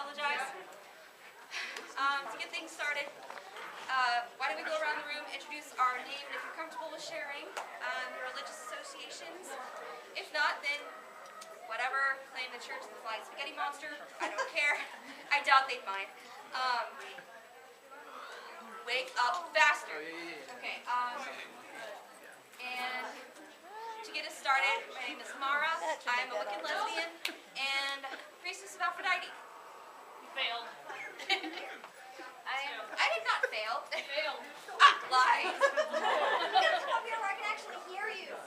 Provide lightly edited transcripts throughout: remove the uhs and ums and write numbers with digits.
apologize. To get things started, why don't we go around the room, introduce our name, and if you're comfortable with sharing your religious associations. If not, then whatever, claim the Church of the Flying Spaghetti Monster. I don't care. I doubt they'd mind. Wake up faster. Okay, and to get us started, my name is Mara. I am a wicked lesbian and priestess of Aphrodite. You failed. I did not fail. You failed. Lies. You gotta come up here where I can actually hear you.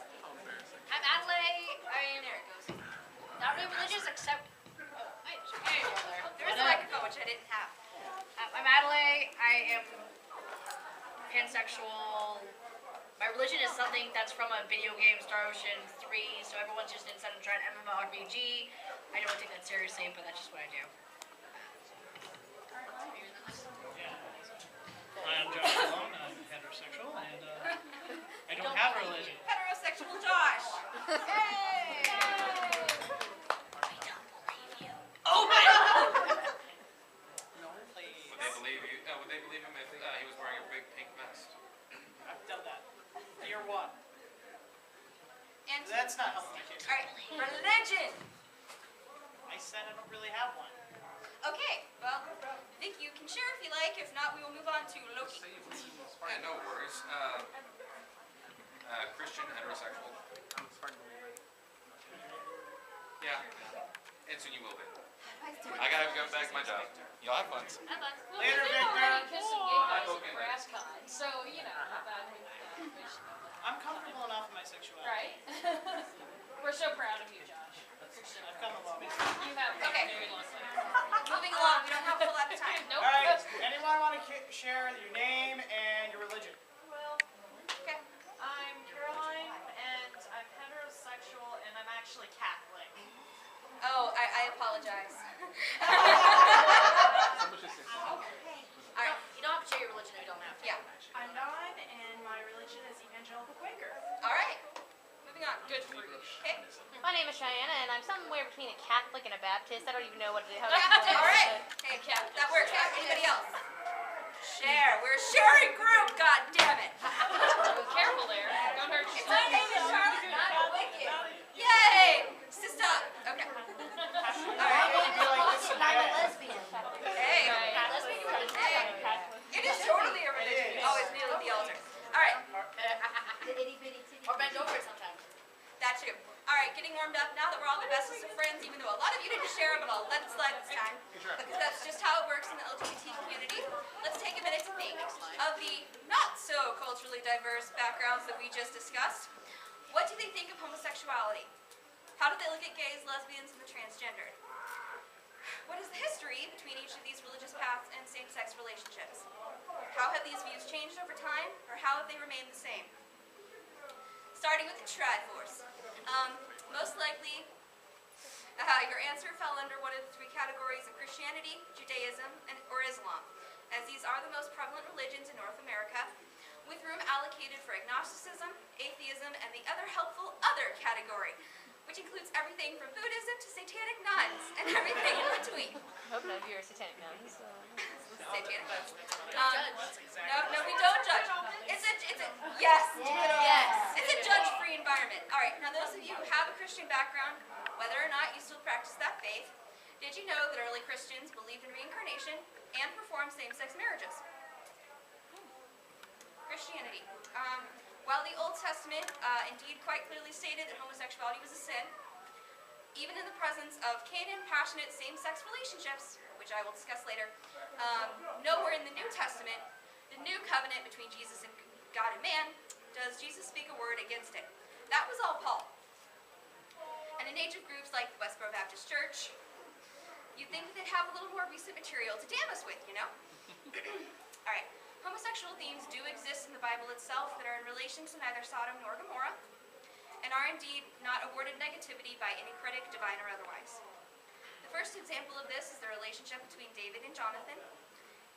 I'm Adelaide. There it goes. Not really religious, except. Hey, there is a microphone, which I didn't have. I'm Adelaide. I am pansexual. My religion is something that's from a video game, Star Ocean 3, so everyone's just inside and trying MMORPG. I don't take that seriously, but that's just what I do. Hi, I'm Josh Malone. I'm heterosexual, and I don't have a religion. Heterosexual Josh. Yay! I don't believe you. Oh my God! Would they believe you? Would they believe him if he was wearing a big pink vest? I've done that. Year one. And That's not helping my case. all right, religion. I said I don't really have one. Okay, well, I think you can share if you like. If not, we will move on to Loki. Yeah, no worries. Christian, heterosexual. Yeah, and soon you will be. I gotta go back to my job. Y'all have fun. Later, We've Victor. already kissing gay guys I'm at okay. GrassCon, so you know how bad we should know that. I'm comfortable enough in my sexuality. Right? We're so proud of you, Josh. I've come a long way. You have Okay. a very long way. Moving along, we don't have a whole lot of time. Nope. All right. Anyone want to share your name and your religion? Well, Okay. I'm Caroline, and I'm heterosexual, and I'm actually Catholic. Oh, I apologize. All right. You don't have to share your religion if you don't have to. Yeah. I'm Dawn, and my religion is evangelical Quaker. All right. Moving on. Good for you. Okay. My name is Cheyenne, and I'm somewhere between a Catholic and a Baptist. I don't even know how to Captain. All right. Hey, Captain. That works. Anybody else? Share. We're a sharing group. God damn it. Careful there. Don't hurt My yourself. name is Charlotte, not wicked. Yay! Sister up. Okay. All right. Be like this I'm a lesbian. Hey. Right. Lesbian religion. It is totally a religion. It is. Always kneel at the altar. All right. The itty bitty titty. Or bend over it sometimes. That too. All right, getting warmed up now that we're all the bestest of friends, even though a lot of you didn't share, but I'll let it slide this time. Because that's just how it works in the LGBT community. Let's take a minute to think of the not so culturally diverse backgrounds that we just discussed. What do they think of homosexuality? How do they look at gays, lesbians, and the transgendered? What is the history between each of these religious paths and same-sex relationships? How have these views changed over time, or how have they remained the same? Starting with the Triforce. Most likely, your answer fell under one of the three categories of Christianity, Judaism, or Islam, as these are the most prevalent religions in North America, with room allocated for agnosticism, atheism, and the other helpful other category, which includes everything from Buddhism to satanic nuns and everything in between. I hope none of you are satanic nuns. Satanic nuns. Judge. No, we don't judge. It's a yes. Yes. It's a judge-free environment. All right, now those of you who have a Christian background, whether or not you still practice that faith, did you know that early Christians believed in reincarnation and performed same-sex marriages? Christianity. While the Old Testament indeed quite clearly stated that homosexuality was a sin, even in the presence of canon, passionate same-sex relationships, which I will discuss later, nowhere in the New Testament, the new covenant between Jesus and God and man, does Jesus speak a word against it. That was all Paul. And in age of groups like the Westboro Baptist Church, you'd think that they'd have a little more recent material to damn us with, you know? All right. Homosexual themes do exist in the Bible itself that are in relation to neither Sodom nor Gomorrah, and are indeed not awarded negativity by any critic, divine or otherwise. The first example of this is the relationship between David and Jonathan.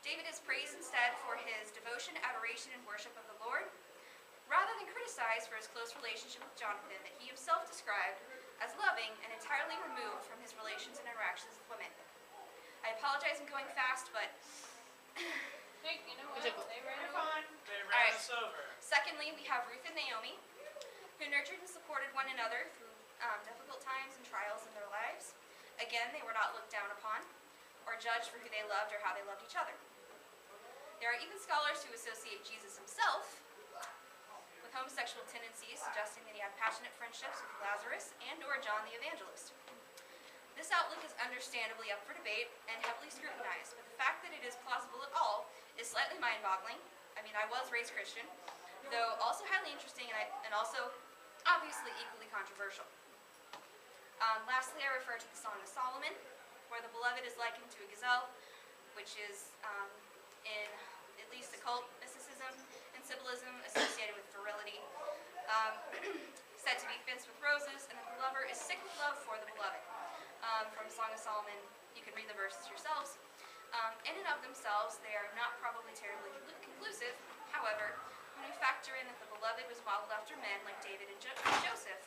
David is praised instead for his devotion, adoration, and worship of the Lord, rather than criticized for his close relationship with Jonathan that he himself described as loving and entirely removed from his relations and interactions with women. I apologize, I'm going fast, but Hey, you know what? Is it- They ran You're over. fine. They ran Alright. us over. secondly, we have Ruth and Naomi, who nurtured and supported one another through difficult times and trials in their lives. Again, they were not looked down upon or judged for who they loved or how they loved each other. There are even scholars who associate Jesus himself with homosexual tendencies, suggesting that he had passionate friendships with Lazarus and or John the Evangelist. This outlook is understandably up for debate and heavily scrutinized, but the fact that it is plausible at all is slightly mind-boggling. I mean, I was raised Christian, though also highly interesting and also obviously equally controversial. Lastly, I refer to the Song of Solomon, where the beloved is likened to a gazelle, which is in at least occult mysticism and symbolism associated with virility, said to be fenced with roses, and that the lover is sick with love for the beloved. From Song of Solomon, you can read the verses yourselves. In and of themselves, they are not probably terribly conclusive. However, when we factor in that the beloved was modeled after men like David and Joseph,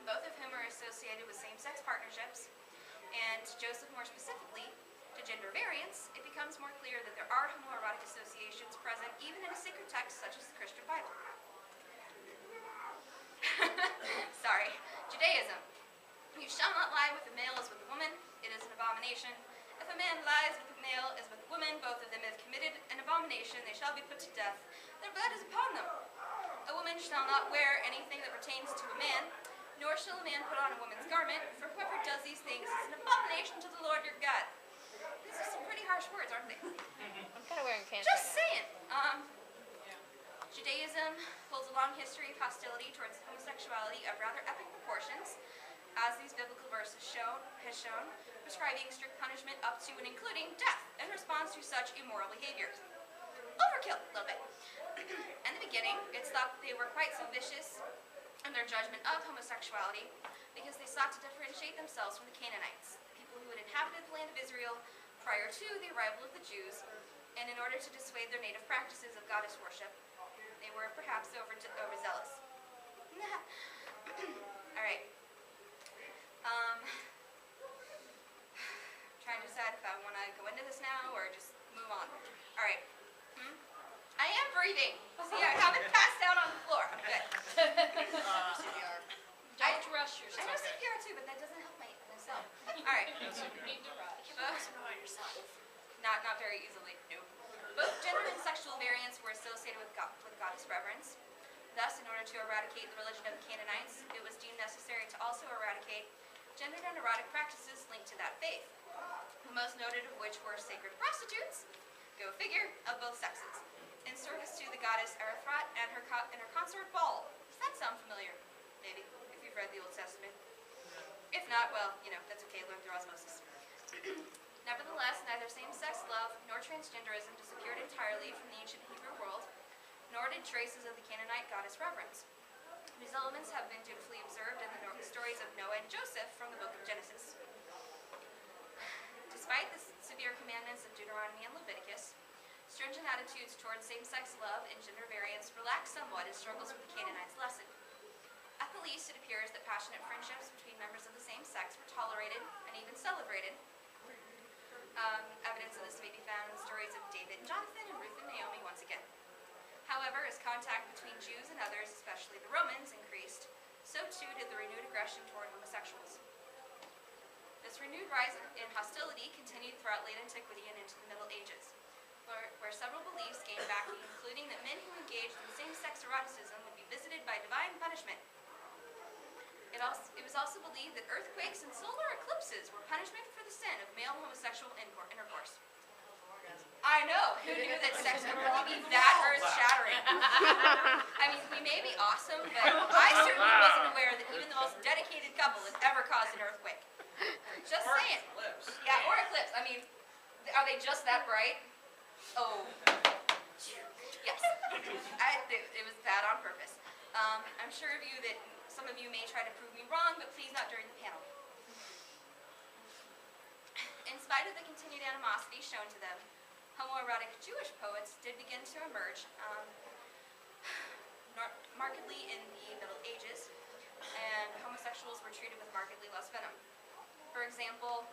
both of whom are associated with same-sex partnerships, and Joseph more specifically to gender variance, it becomes more clear that there are homoerotic associations present even in a sacred text such as the Christian Bible. Sorry. Judaism. You shall not lie with a male as with a woman. It is an abomination. If a man lies with a male as with a woman, both of them have committed an abomination. They shall be put to death. Their blood is upon them. A woman shall not wear anything that pertains to a man, nor shall a man put on a woman's garment, for whoever does these things is an abomination to the Lord your God. These are some pretty harsh words, aren't they? I'm kind of wearing pants Just right saying. Judaism holds a long history of hostility towards homosexuality of rather epic proportions, as these biblical verses has shown, prescribing strict punishment up to and including death in response to such immoral behaviors. Overkill, a little bit. In the beginning, it's thought that they were quite so vicious in their judgment of homosexuality because they sought to differentiate themselves from the Canaanites, people who had inhabited the land of Israel prior to the arrival of the Jews, and in order to dissuade their native practices of goddess worship, they were perhaps overzealous. Alright. Trying to decide if I want to go into this now or just move on. Alright. I am breathing. See, I haven't passed out on the floor. I'm good. Don't rush I yourself. know CPR too, but that doesn't help myself. Alright. You need to rush. Not very easily. Both gender and sexual variants were associated with goddess reverence. Thus, in order to eradicate the religion of the Canaanites, it was deemed necessary to also eradicate gendered and erotic practices linked to that faith, the most noted of which were sacred prostitutes, go figure, of both sexes, in service to the goddess Erythrat and her consort Baal. Does that sound familiar? Maybe, if you've read the Old Testament. If not, well, that's okay, learn through osmosis. Nevertheless, neither same-sex love nor transgenderism disappeared entirely from the ancient Hebrew world, nor did traces of the Canaanite goddess reverence. These elements have been dutifully observed in the stories of Noah and Joseph from the book of Genesis. Despite the severe commandments of Deuteronomy and Leviticus, stringent attitudes towards same-sex love and gender variance relaxed somewhat as struggles with the Canaanites lessened. At the least, it appears that passionate friendships between members of the same sex were tolerated and even celebrated. Evidence of this may be found in the stories of David and Jonathan and Ruth and Naomi once again. However, as contact between Jews and others, especially the Romans, increased, so too did the renewed aggression toward homosexuals. This renewed rise in hostility continued throughout late antiquity and into the Middle Ages, where several beliefs gained backing, including that men who engaged in same-sex eroticism would be visited by divine punishment. It was also believed that earthquakes and solar eclipses were punishment for the sin of male homosexual intercourse. I know, who knew that sex would really be that earth-shattering? I mean, we may be awesome, but I certainly wasn't aware that even the most dedicated couple has ever caused an earthquake. Just saying. Yeah, or eclipse. I mean, are they just that bright? Oh. Yes. It was bad on purpose. I'm sure some of you may try to prove me wrong, but please not during the panel. In spite of the continued animosity shown to them, homoerotic Jewish poets did begin to emerge markedly in the Middle Ages, and homosexuals were treated with markedly less venom. For example,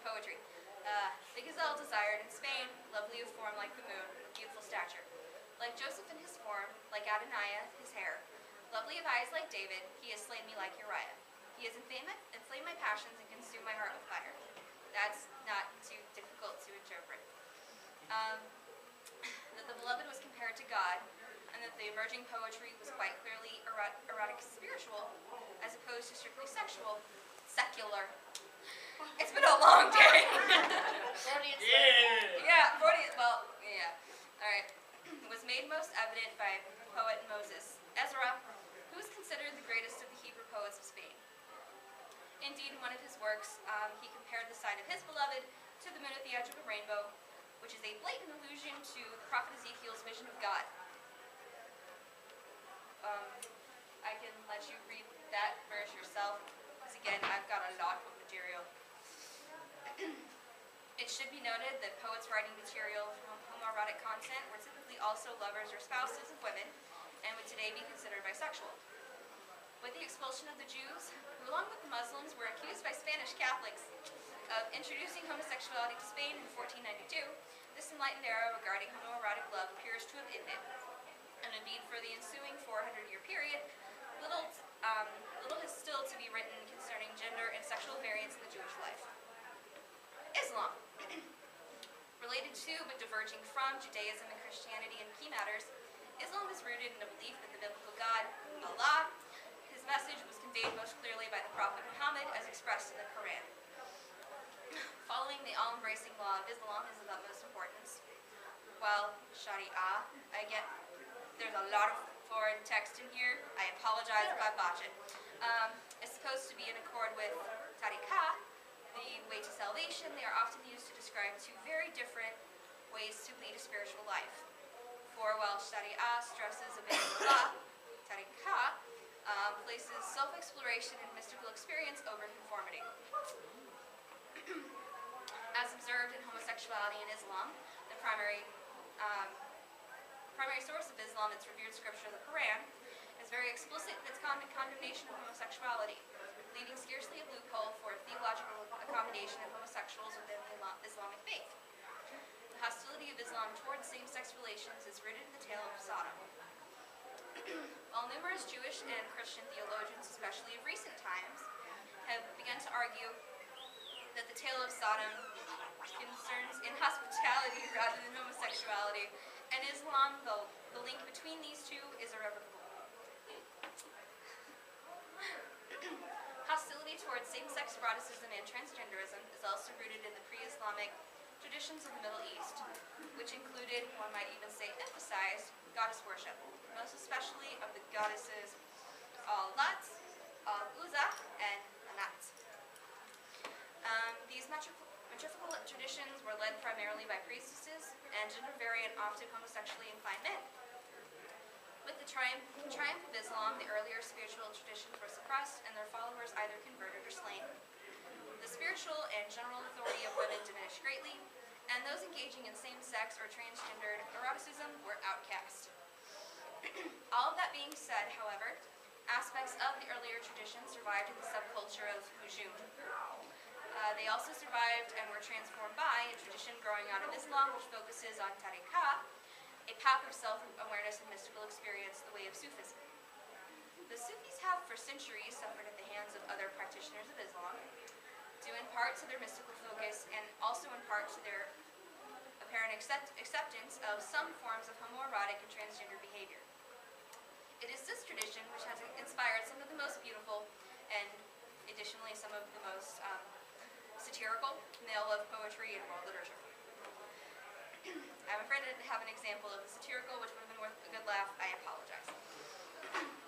poetry. The gazelle desired in Spain, lovely of form like the moon, with beautiful stature. Like Joseph in his form, like Adoniah his hair, lovely of eyes like David, he has slain me like Uriah. He has inflamed my passions and consumed my heart with fire. That's not too difficult to interpret. That the beloved was compared to God, and that the emerging poetry was quite clearly erotic spiritual, as opposed to strictly sexual, secular. It's been a long day. Freudian slip. Yeah, Freudian, well, yeah. Alright. Was made most evident by poet Moses, Ezra, who is considered the greatest of the Hebrew poets of Spain. Indeed, in one of his works, he compared the sight of his beloved to the moon at the edge of a rainbow, which is a blatant allusion to the prophet Ezekiel's vision of God. I can let you read that verse yourself, because again, I've got a lot of material. It should be noted that poets writing material from homoerotic content were typically also lovers or spouses of women, and would today be considered bisexual. With the expulsion of the Jews, who along with the Muslims were accused by Spanish Catholics of introducing homosexuality to Spain in 1492, this enlightened era regarding homoerotic love appears to have ended, and indeed for the ensuing 400-year period, little is still to be written concerning gender and sexual variance in the Jewish life. Islam. Related to but diverging from Judaism and Christianity in key matters, Islam is rooted in a belief that the biblical God, Allah, his message was conveyed most clearly by the Prophet Muhammad as expressed in the Quran. Following the all-embracing law of Islam is of utmost importance. While Sharia, there's a lot of foreign text in here, I apologize if I botch it, is supposed to be in accord with tariqah, the way to salvation. They are often used to describe two very different ways to lead a spiritual life. For while Sharia stresses obeying Allah, tariqah places self-exploration and mystical experience over conformity. As observed in homosexuality in Islam, the primary source of Islam, its revered scripture, the Quran, is very explicit in its condemnation of homosexuality, leaving scarcely a loophole for theological accommodation of homosexuals within the Islamic faith. The hostility of Islam towards same-sex relations is rooted in the tale of Sodom. While numerous Jewish and Christian theologians, especially of recent times, have begun to argue that the tale of Sodom concerns inhospitality rather than homosexuality, and Islam, though the link between these two is irrevocable. Hostility towards same-sex eroticism and transgenderism is also rooted in the pre-Islamic traditions of the Middle East, which included, one might even say emphasized, goddess worship, most especially of the goddesses Al-Lat, Al-Uzza, and Anat. These matriarchal traditions were led primarily by priestesses and gender-variant, often homosexually inclined men. With the triumph of Islam, the earlier spiritual traditions were suppressed and their followers either converted or slain. The spiritual and general authority of women diminished greatly, and those engaging in same-sex or transgendered eroticism were outcast. All of that being said, however, aspects of the earlier tradition survived in the subculture of Hujum. They also survived and were transformed by a tradition growing out of Islam which focuses on tariqah, a path of self-awareness and mystical experience, the way of Sufism. The Sufis have for centuries suffered at the hands of other practitioners of Islam, due in part to their mystical focus and also in part to their apparent acceptance of some forms of homoerotic and transgender behavior. It is this tradition which has inspired some of the most beautiful and additionally some of the most satirical male-love poetry in world literature. I'm afraid I didn't have an example of the satirical, which would have been worth a good laugh. I apologize.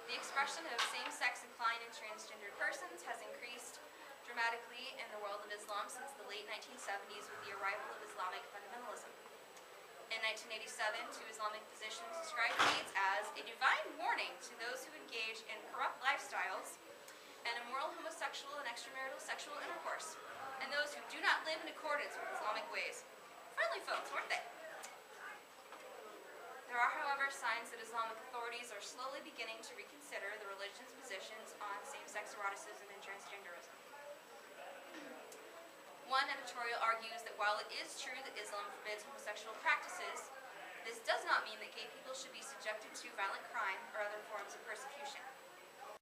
The expression of same-sex inclined and transgendered persons has increased dramatically in the world of Islam since the late 1970s with the arrival of Islamic fundamentalism. In 1987, two Islamic physicians described AIDS as a divine warning to those who engage in corrupt lifestyles and immoral homosexual and extramarital sexual intercourse, and those who do not live in accordance with Islamic ways. Friendly folks, weren't they? There are, however, signs that Islamic authorities are slowly beginning to reconsider the religion's positions on same-sex eroticism and transgenderism. One editorial argues that while it is true that Islam forbids homosexual practices, this does not mean that gay people should be subjected to violent crime or